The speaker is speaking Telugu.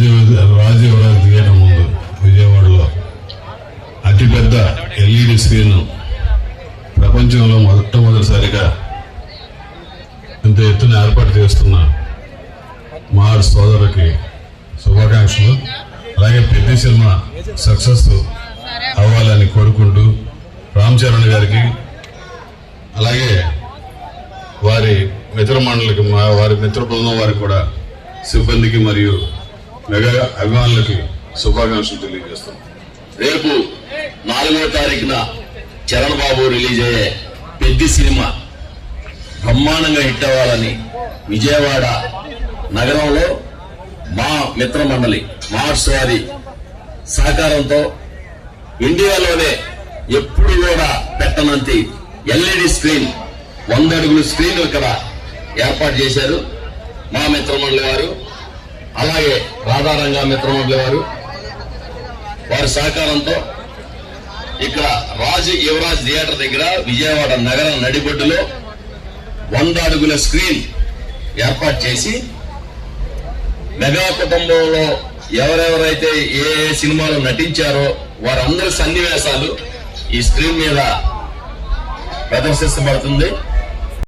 రాజీవ్ థియేటర్ ముందు విజయవాడలో అతిపెద్ద ఎల్ఈడి స్క్రీన్ ప్రపంచంలో మొట్టమొదటిసారిగా ఇంత ఎత్తున ఏర్పాటు చేస్తున్న మా సోదరుకి శుభాకాంక్షలు. అలాగే పెద్ద సినిమా సక్సెస్ అవ్వాలని కోరుకుంటూ రామ్ చరణ్ గారికి అలాగే వారి మిత్ర మండలికి వారి మిత్ర బృందం వారికి కూడా సిబ్బందికి మరియు మెగా అభిమానులకి శుభాకాంక్షలు తెలియజేస్తాం. రేపు 4వ తారీఖున చరణ్ బాబు రిలీజ్ అయ్యే పెద్ద సినిమా బ్రహ్మాండంగా హిట్ అవ్వాలని విజయవాడ నగరంలో మా మిత్ర మండలి మార్స్ వారి సహకారంతో ఇండియాలోనే ఎప్పుడు కూడా పెట్టనంత ఎల్ఈడి స్క్రీన్ 100 అడుగుల స్క్రీన్ ఇక్కడ ఏర్పాటు చేశారు మా మిత్రమండలి వారు. అలాగే రాధారంగా మిత్రమండలి వారు వారి సహకారంతో ఇక్కడ యువరాజ్ థియేటర్ దగ్గర విజయవాడ నగరం నడిబొడ్డులో 100 అడుగుల స్క్రీన్ ఏర్పాటు చేసి మెగా కుటుంబంలో ఎవరెవరైతే ఏ సినిమాలో నటించారో వారందరి సన్నివేశాలు ఈ స్క్రీన్ మీద ప్రదర్శించబడుతుంది.